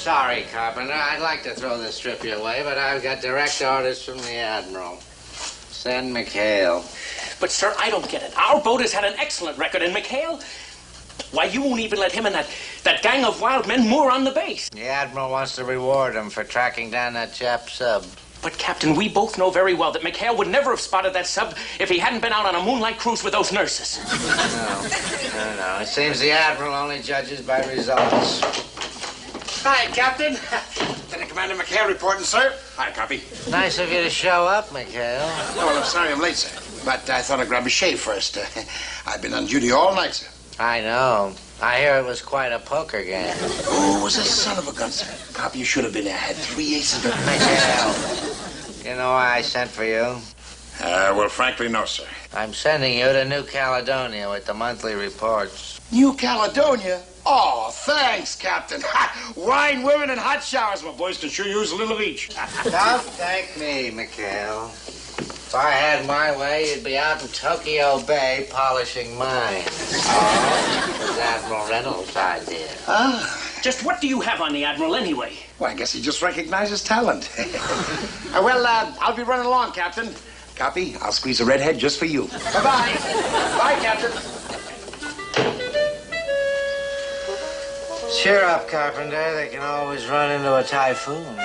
sorry, Carpenter. I'd like to throw this trip your way, but I've got direct orders from the Admiral. Send McHale. But, sir, I don't get it. Our boat has had an excellent record, and McHale... Why, you won't even let him and that gang of wild men moor on the base. The Admiral wants to reward him for tracking down that Jap sub. But, Captain, we both know very well that McHale would never have spotted that sub if he hadn't been out on a moonlight cruise with those nurses. No. It seems the Admiral only judges by results. Hi, Captain. Lieutenant Commander McHale reporting, sir. Hi, copy. Nice of you to show up, McHale. Oh, well, I'm sorry I'm late, sir. But I thought I'd grab a shave first. I've been on duty all night, sir. I know. I hear it was quite a poker game. Oh, it was a son of a gun, sir. Copy, you should have been there. Had 3 aces of McHale, you know why I sent for you? Well, frankly, no, sir. I'm sending you to New Caledonia with the monthly reports. New Caledonia? Oh, thanks, Captain. Wine, women, and hot showers. My boys can sure use a little of each. Don't thank me, McHale. If I had my way, you'd be out in Tokyo Bay polishing mines. Oh, it was Admiral Reynolds' idea. Just what do you have on the Admiral, anyway? Well, I guess he just recognizes talent. I'll be running along, Captain. Copy. I'll squeeze a redhead just for you. Bye-bye. Bye, Captain. Cheer up, Carpenter. They can always run into a typhoon.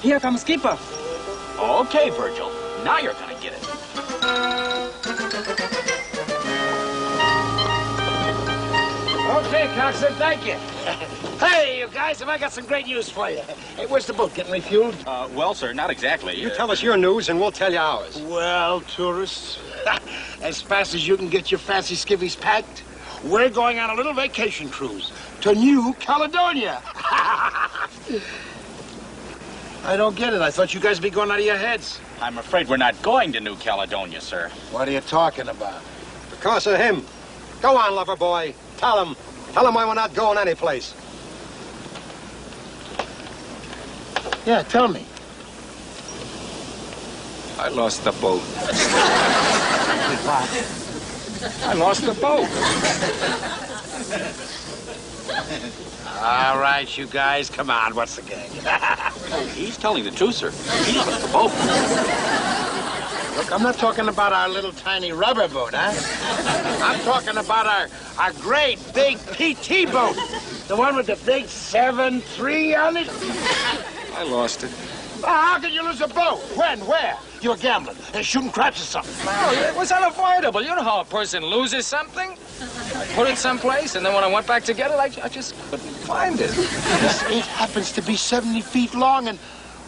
Here comes Skipper. Okay, Virgil. Now you're gonna get it. Okay, Coxswain, thank you. Hey, you guys, have I got some great news for you. Hey, where's the boat? Getting refueled? Well, sir, not exactly. You tell us your news and we'll tell you ours. Well, tourists, as fast as you can get your fancy skivvies packed, we're going on a little vacation cruise to New Caledonia. I don't get it. I thought you guys would be going out of your heads. I'm afraid we're not going to New Caledonia, sir. What are you talking about? Because of him. Go on, lover boy. Tell him. Tell him why we're not going anyplace. Yeah, tell me. I lost the boat. I lost the boat. All right, you guys, come on. What's the game? He's telling the truth, sir. He lost the boat. Look, I'm not talking about our little tiny rubber boat, huh? I'm talking about our great big PT boat. The one with the big 7-3 on it. I lost it. How could you lose a boat? When? Where? You were gambling, shooting craps or something. No, it was unavoidable. You know how a person loses something? I put it someplace, and then when I went back to get it, I just couldn't find it. It happens to be 70 feet long and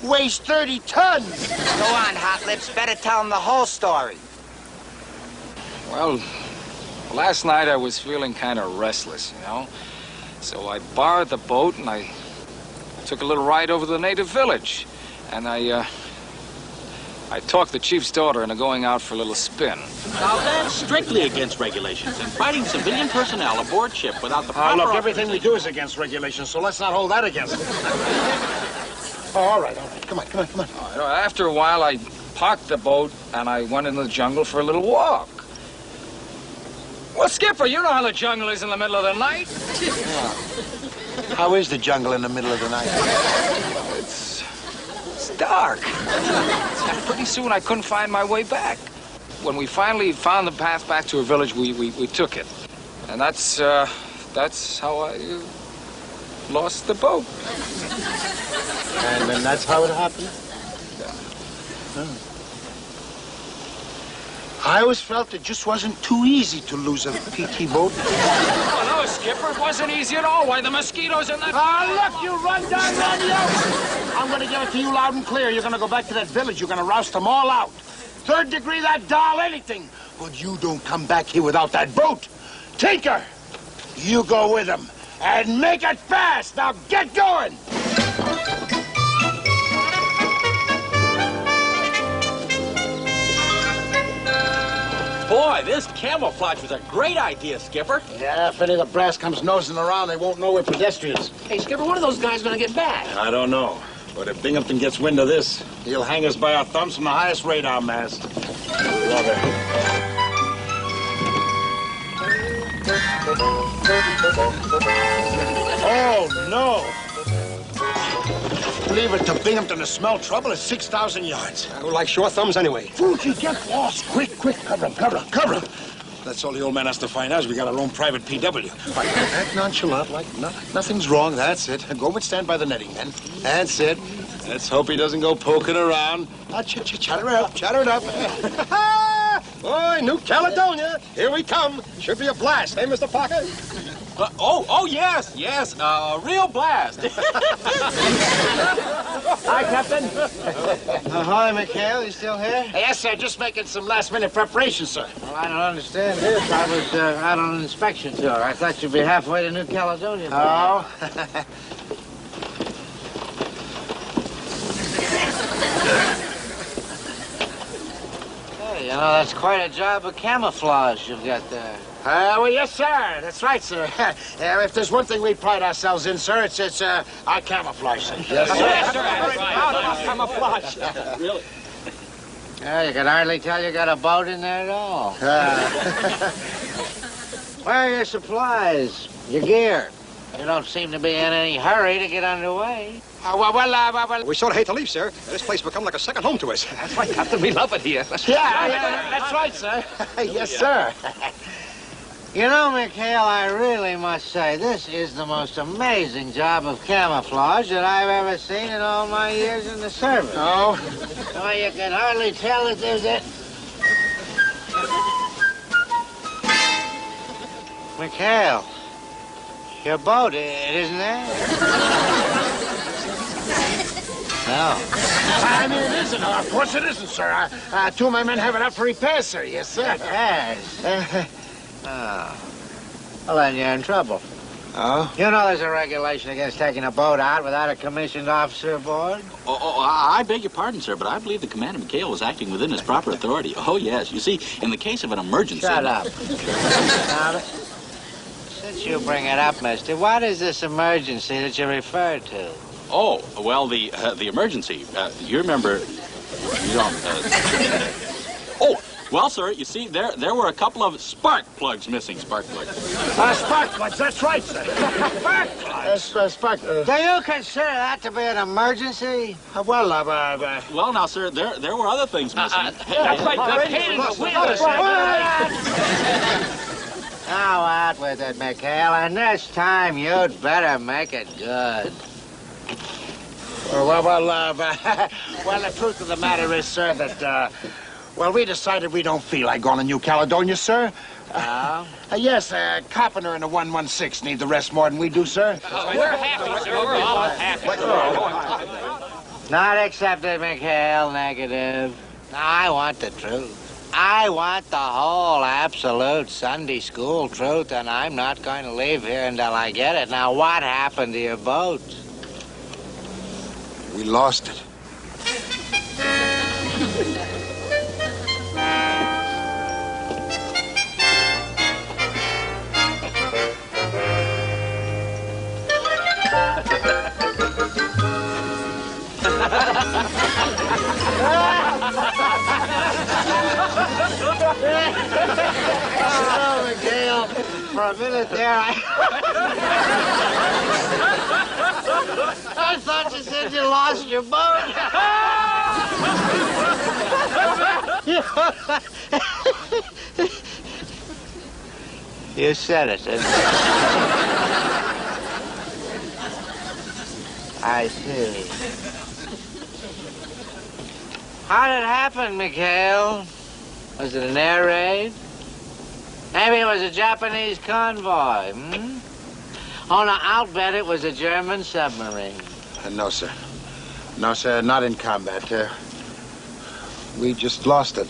weighs 30 tons. Go on, Hot Lips. Better tell him the whole story. Well, last night I was feeling kind of restless, you know? So I borrowed the boat, and I took a little ride over to the native village. And I talked the chief's daughter into going out for a little spin. Now, that's strictly against regulations. Inviting civilian personnel aboard ship without the proper... Look, everything we do is against regulations, so let's not hold that against us. All right. Come on. After a while, I parked the boat, and I went into the jungle for a little walk. Well, Skipper, you know how the jungle is in the middle of the night. How is the jungle in the middle of the night? It's dark. Pretty soon I couldn't find my way back. When we finally found the path back to a village, we took it. And that's how I lost the boat. And then that's how it happened? Yeah. Oh. I always felt it just wasn't too easy to lose a PT boat. Oh, no, Skipper. It wasn't easy at all. Why, the mosquitoes in that... Look, you run down, run you! I'm gonna give it to you loud and clear. You're gonna go back to that village. You're gonna roust them all out. Third degree, that doll, anything. But you don't come back here without that boat. Tinker, you go with him. And make it fast. Now get going. Boy, this camouflage was a great idea, Skipper. Yeah, if any of the brass comes nosing around, they won't know we're pedestrians. Hey, Skipper, when are those guys going to get back? I don't know. But if Binghamton gets wind of this, he'll hang us by our thumbs from the highest radar mast. Love it. Oh, no. Leave it to Binghamton to smell trouble at 6,000 yards. Who likes short thumbs anyway? Fuji, get lost. Quick, quick. Cover him, cover him, cover him. That's all the old man has to find out is we got our own private PW. Like that nonchalant, like nothing's wrong. That's it. Go and stand by the netting, then. That's it. Let's hope he doesn't go poking around. Chatter it up, chatter it up. Boy, New Caledonia. Here we come. Should be a blast, eh, Mr. Parker? Yes, real blast. Hi, Captain. Hi, McHale. You still here? Yes, sir. Just making some last-minute preparations, sir. Well, I don't understand this. I was out on an inspection tour. I thought you'd be halfway to New Caledonia. Oh. Hey, you know, that's quite a job of camouflage you've got there. Well, yes, sir. That's right, sir. If there's one thing we pride ourselves in, sir, it's our camouflage, sir. Yes, sir. Yes, sir. Very proud of our camouflage. Really? Yeah, you can hardly tell you got a boat in there at all. Where are your supplies? Your gear? You don't seem to be in any hurry to get underway. Well. We sort of hate to leave, sir. This place become like a second home to us. That's right, Captain. We love it here. Yeah, that's right, sir. Yes, sir. You know, McHale, I really must say, this is the most amazing job of camouflage that I've ever seen in all my years in the service. Oh? Oh, you can hardly tell that there's a... McHale, your boat, it isn't there? No. I mean, it isn't. Of course it isn't, sir. Two of my men have it up for repairs, sir. Yes, sir. Yes. Oh. Well, then you're in trouble. Oh? You know there's a regulation against taking a boat out without a commissioned officer aboard? I beg your pardon, sir, but I believe the Commander McHale was acting within his proper authority. Oh, yes. You see, in the case of an emergency... Shut up. Now, since you bring it up, mister, what is this emergency that you referred to? Oh, well, the emergency. You remember... You don't... Oh, well, sir, you see, there were a couple of spark plugs missing, spark plugs. Spark plugs, that's right, sir. Spark plugs. Do you consider that to be an emergency? Well, now, sir, there were other things missing. That's right, the pain in the wheel, sir. Now out with it, McHale, and this time you'd better make it good. Well, the truth of the matter is, sir, that, we decided we don't feel like going to New Caledonia, sir. Yes, Carpenter and the 116 need the rest more than we do, sir. We're happy, sir. We're all happy. Not accepted, McHale. Negative. I want the truth. I want the whole absolute Sunday school truth, and I'm not going to leave here until I get it. Now, what happened to your boat? We lost it. Oh, McHale, for a minute there, I thought you said you lost your boat. You said it, didn't you? I see. How did it happen, McHale? Was it an air raid? Maybe it was a Japanese convoy, hmm? Oh, no, I'll bet it was a German submarine. No, sir. No, sir, not in combat. We just lost it.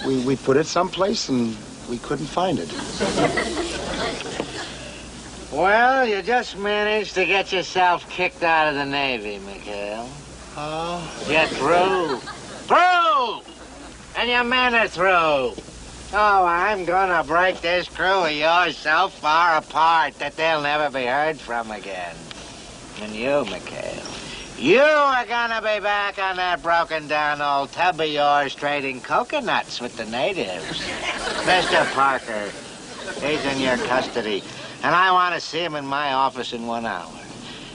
We put it someplace and we couldn't find it. Well, you just managed to get yourself kicked out of the Navy, McHale. Oh. You're through. Through! And your men are through. Oh, I'm gonna break this crew of yours so far apart that they'll never be heard from again. And you, McHale, you are gonna be back on that broken down old tub of yours trading coconuts with the natives. Mr. Parker, he's in your custody, and I want to see him in my office in 1 hour.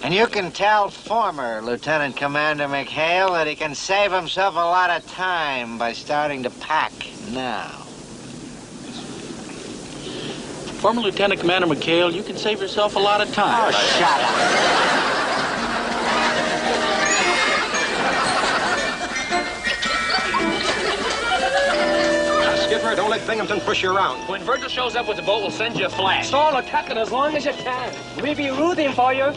And you can tell former Lieutenant Commander McHale that he can save himself a lot of time by starting to pack now. Former Lieutenant Commander McHale, you can save yourself a lot of time. Oh, shut up. Skipper, don't let Binghamton push you around. When Virgil shows up with the boat, we'll send you a flash. Stall the captain as long as you can. We'll be rooting for you.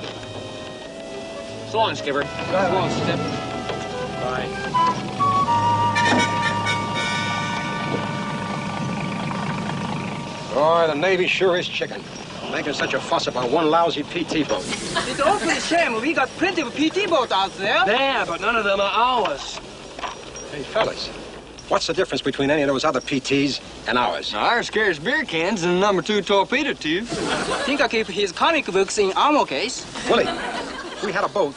So long, Skipper. Go on, Skip. Bye. Boy, the Navy sure is chicken. Making such a fuss about one lousy PT boat. It's awfully shame. We got plenty of PT boats out there. Yeah, but none of them are ours. Hey, fellas, what's the difference between any of those other PTs and ours? Ours carries beer cans and number 2 torpedo tube. Think I keep his comic books in armor case. Willie, if we had a boat,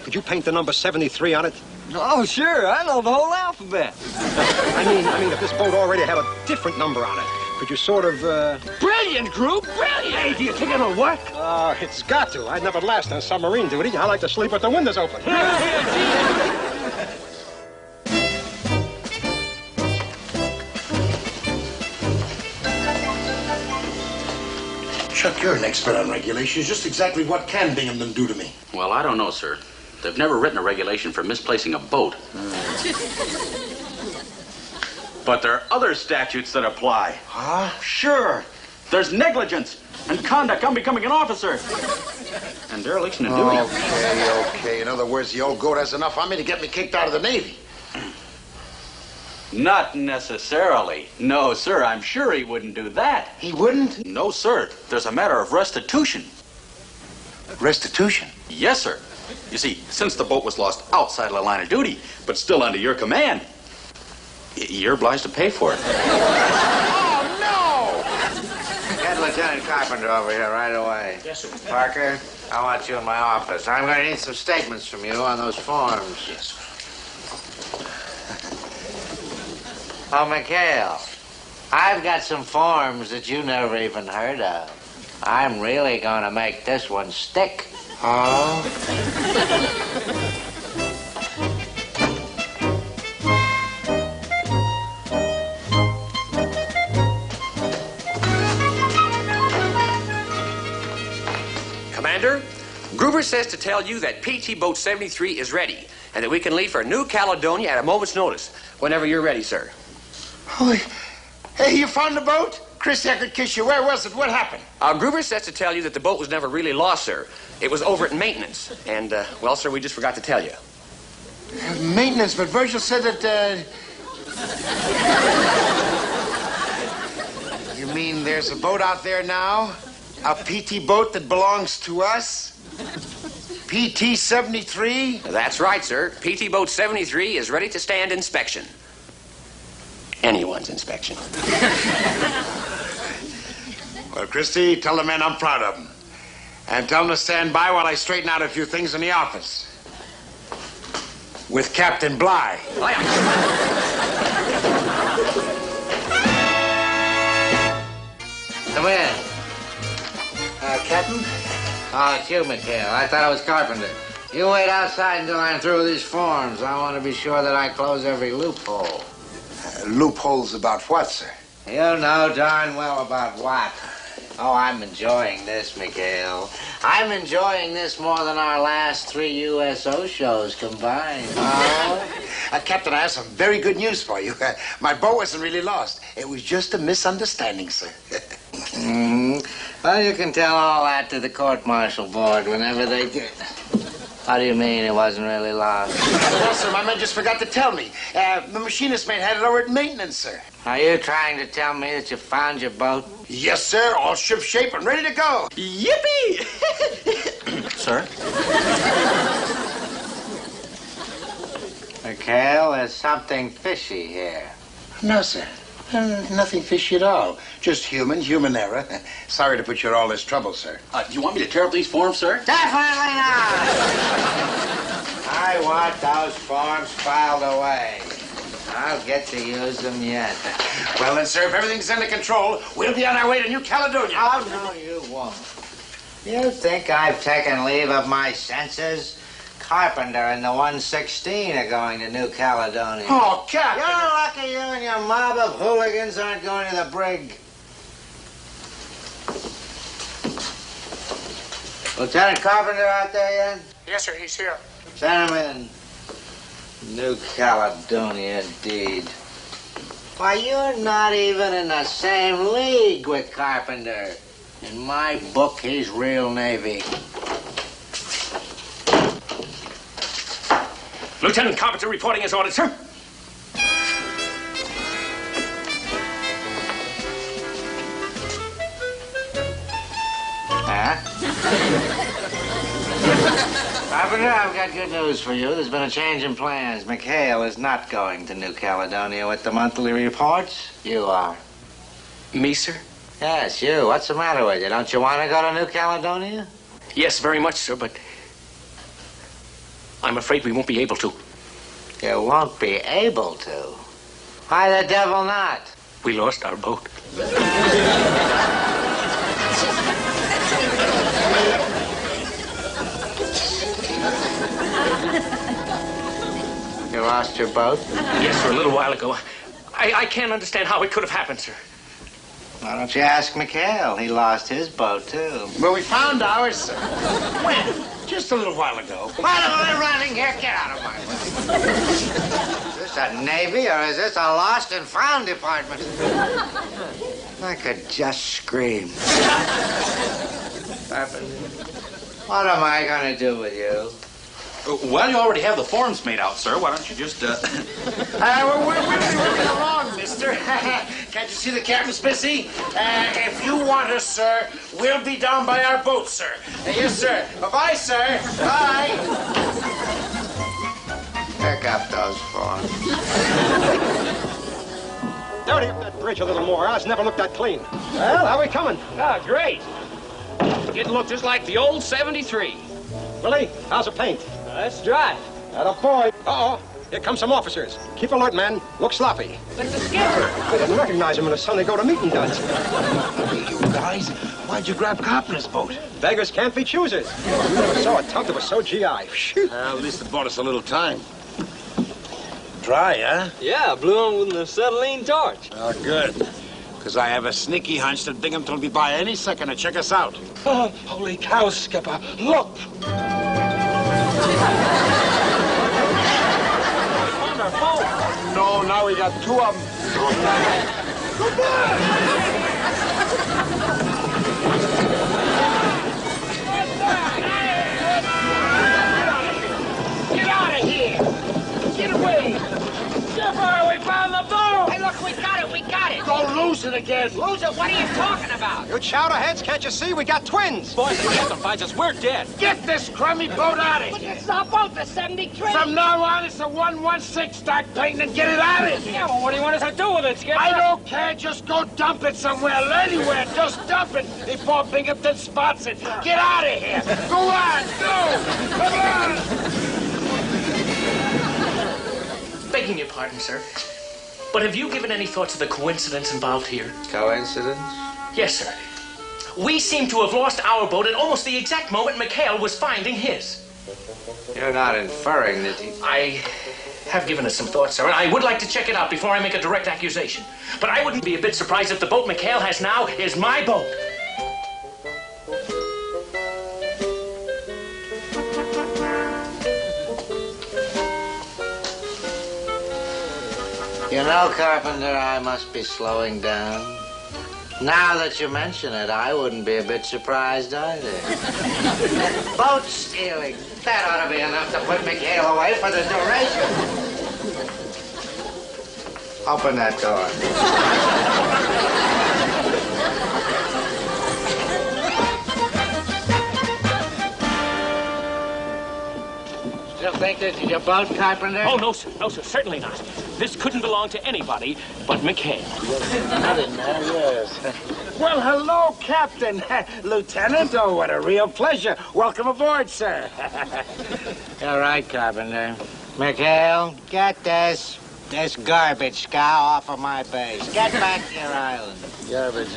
could you paint the number 73 on it? Oh, sure. I know the whole alphabet. I mean, if this boat already had a different number on it, could you sort of, Brilliant, Group. Brilliant. Hey, do you think it'll work? It's got to. I'd never last on submarine duty. I like to sleep with the windows open. Chuck, you're an expert on regulations. Just exactly what can Binghamton do to me? Well, I don't know, sir. They've never written a regulation for misplacing a boat. But there are other statutes that apply. Huh? Sure. There's negligence and conduct unbecoming an officer. And dereliction of duty. Okay. In other words, the old goat has enough on me to get me kicked out of the Navy. Not necessarily. No, sir, I'm sure he wouldn't do that. He wouldn't? No, sir. There's a matter of restitution. Restitution? Yes, sir. You see, since the boat was lost outside of the line of duty, but still under your command, you're obliged to pay for it. Oh, no! Get Lieutenant Carpenter over here right away. Yes, sir. Parker, I want you in my office. I'm going to need some statements from you on those forms. Yes, sir. Oh, McHale, I've got some forms that you never even heard of. I'm really going to make this one stick. Oh? Commander, Gruber says to tell you that PT Boat 73 is ready and that we can leave for New Caledonia at a moment's notice, whenever you're ready, sir. Hey, you found the boat? Chris, I could kiss you. Where was it? What happened? Gruber says to tell you that the boat was never really lost, sir. It was over at maintenance. And, well, sir, we just forgot to tell you. Maintenance, but Virgil said that, You mean there's a boat out there now? A PT boat that belongs to us? PT 73? That's right, sir. PT Boat 73 is ready to stand inspection. Anyone's inspection. Well, Christy, tell the men I'm proud of them. And tell them to stand by while I straighten out a few things in the office. With Captain Bligh. Come in. Captain? Oh, it's you, McHale. I thought it was Carpenter. You wait outside until I'm through with these forms. I want to be sure that I close every loophole. Loopholes about what, sir? You know darn well about what. Oh, I'm enjoying this, McHale. I'm enjoying this more than our last 3 USO shows combined. Oh? Captain, I have some very good news for you. My boat wasn't really lost. It was just a misunderstanding, sir. Well, you can tell all that to the court-martial board whenever they get. How do you mean it wasn't really lost? Well, sir, my man just forgot to tell me. The machinist mate had it over at maintenance, sir. Are you trying to tell me that you found your boat? Yes, sir. All ship-shape and ready to go. Yippee! Sir? McHale, there's something fishy here. No, sir. Nothing fishy at all. Just human error. Sorry to put you in all this trouble, sir. Do you want me to tear up these forms, sir? Definitely not! I want those forms filed away. I'll get to use them yet. Well, then, sir, if everything's under control, we'll be on our way to New Caledonia. Oh, no, you won't. You think I've taken leave of my senses? Carpenter and the 116 are going to New Caledonia. Oh, Captain! You're lucky you and your mob of hooligans aren't going to the brig. Lieutenant Carpenter out there yet? Yes, sir, he's here. Send him in. New Caledonia, indeed. Why, you're not even in the same league with Carpenter. In my book, he's real Navy. Lieutenant Carpenter reporting his orders, sir. Huh? Carpenter, I've got good news for you. There's been a change in plans. McHale is not going to New Caledonia with the monthly reports. You are. Me, sir? Yes, you. What's the matter with you? Don't you want to go to New Caledonia? Yes, very much, sir, but I'm afraid we won't be able to. You won't be able to. Why the devil not? We lost our boat. You lost your boat? Yes, sir, a little while ago. I can't understand how it could have happened, sir. Why don't you ask McHale? He lost his boat, too. Well, we found ours, sir. When? Just a little while ago. What am I running here? Get out of my way. Is this a Navy or is this a lost and found department? I could just scream. What am I going to do with you? Well, you already have the forms made out, sir. Why don't you just, Well, we're moving along, mister. Can't you see the captain's busy? If you want us, sir, we'll be down by our boat, sir. Yes, sir. Bye-bye, sir. Bye. Pick up those forms. Dirty up that bridge a little more. Ours never looked that clean. Well, how are we coming? Ah, great. It looked just like the old 73. Willie, how's the paint? That's dry. Atta boy. Uh-oh. Here come some officers. Keep alert, men. Look sloppy. But the skipper. They didn't recognize him in the Sunday go-to-meeting duds. You guys, why'd you grab Carpenter's boat? Beggars can't be choosers. You never saw a tug that was so GI. Phew. At least it bought us a little time. Dry, huh? Yeah, blew on with an acetylene torch. Oh, good. Because I have a sneaky hunch that Binghamton will be by any second to check us out. Oh, holy cow, Skipper. Look! No, now we got two of them. Get out of here! Get away! Skipper, we found the boat! Hey, look, we got it, we got it. Don't lose it again. Lose it? What are you talking about? You chowderheads, can't you see? We got twins. boys, if the captain finds us, we're dead. Get this crummy boat out of But here. it's not boat, the 73. From now on, it's a 116. Start painting and get it out of here. Yeah, well, what do you want us to do with it, Skipper? I don't care. Just go dump it somewhere, anywhere. Just dump it before Binghamton spots it. Get out of here. Go on, go. Come on. Begging your pardon, sir. But have you given any thought to the coincidence involved here? Coincidence? Yes, sir. We seem to have lost our boat at almost the exact moment McHale was finding his. You're not inferring that he... I have given it some thought, sir, and I would like to check it out before I make a direct accusation. But I wouldn't be a bit surprised if the boat McHale has now is my boat. know, Carpenter, I must be slowing down. Now that you mention it, I wouldn't be a bit surprised either. Boat stealing. That ought to be enough to put McHale away for the duration. Open that door. Still think this is your boat, Carpenter? Oh, no, sir. No, sir. Certainly not. This couldn't belong to anybody but McHale. Not in there, yes. Well, hello, Captain. Lieutenant, oh, what a real pleasure. Welcome aboard, sir. You're right, Carpenter. McHale, get this garbage scow off of my base. Get back to your island. Garbage,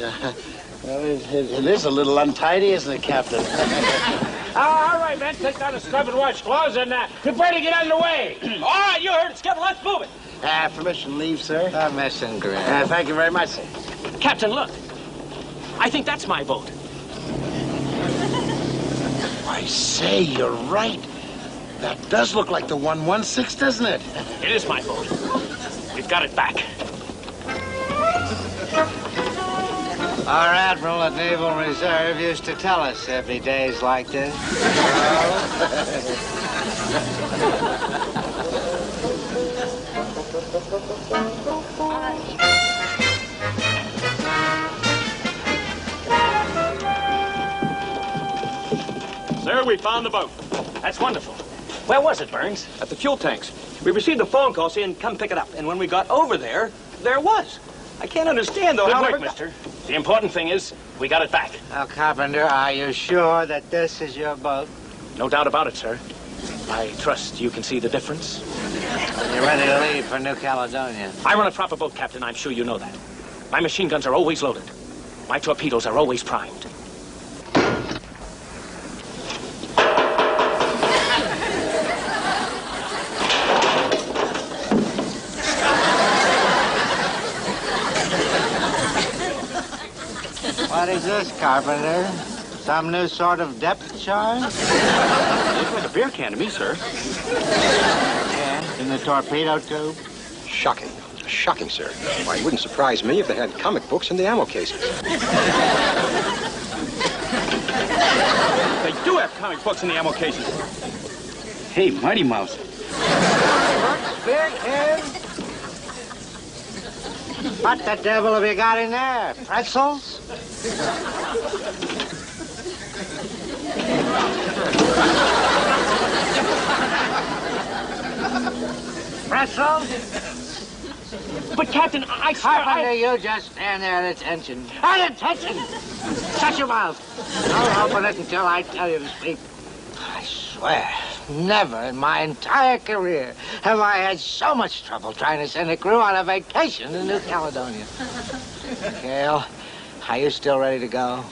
well, it is a little untidy, isn't it, Captain? All right, man, take down the scrub and wash clothes and prepare to get underway. All right, you heard it, Skipper. Let's move it. Permission to leave, sir? Permission, Grant. Thank you very much, sir. Captain, look. I think that's my boat. I say, you're right. That does look like the 116, doesn't it? It is my boat. We've got it back. Our admiral at Naval Reserve used to tell us every day's like this. Sir, we found the boat. That's wonderful. Where was it, Burns? At the fuel tanks. We received a phone call saying, come pick it up. And when we got over there, there it was. I can't understand, though, Good how work, it mister. The important thing is, we got it back. Now, Carpenter, are you sure that this is your boat? No doubt about it, sir. I trust you can see the difference. You're ready to leave for New Caledonia. I run a proper boat, Captain. I'm sure you know that. My machine guns are always loaded. My torpedoes are always primed. What is this, Carpenter? Some new sort of depth charge? Looks like a beer can to me, sir. Yeah, in the torpedo tube? Shocking. Shocking, sir. Why, it wouldn't surprise me if they had comic books in the ammo cases. They do have comic books in the ammo cases. Hey, Mighty Mouse. Beer can? What the devil have you got in there? Pretzels? Pretzels? But, Captain, I swear Carpenter, you just stand there at attention. At attention! Shut your mouth. Don't open it until I tell you to speak. I swear, never in my entire career have I had so much trouble trying to send a crew on a vacation to New Caledonia. McHale, are you still ready to go?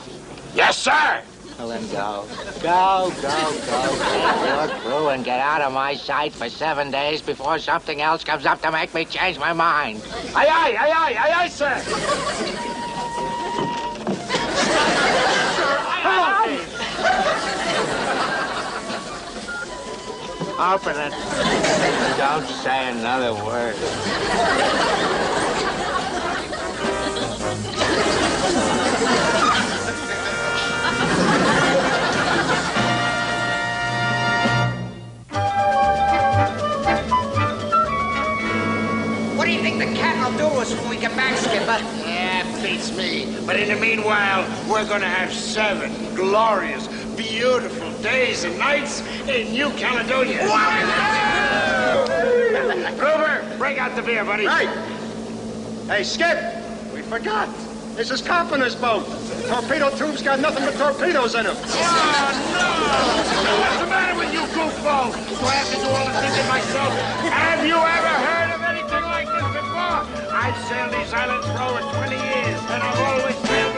Yes, sir. Well, then go. Go. Take your crew and get out of my sight for 7 days before something else comes up to make me change my mind. Aye, sir. Open it. Don't say another word. What do you think the cat will do to us when we get back, Skipper? Yeah, beats me. But in the meanwhile, we're gonna have 7 glorious, beautiful days and nights in New Caledonia. Gruber, break out the beer, buddy. Hey, Skip! We forgot. This is Carpenter's boat. Torpedo tube's got nothing but torpedoes in them. Oh, no! What's the matter with you, goofball? Do I have to do all the thinking myself? Have you ever heard of anything like this before? I've sailed these islands for over 20 years, and I've always sailed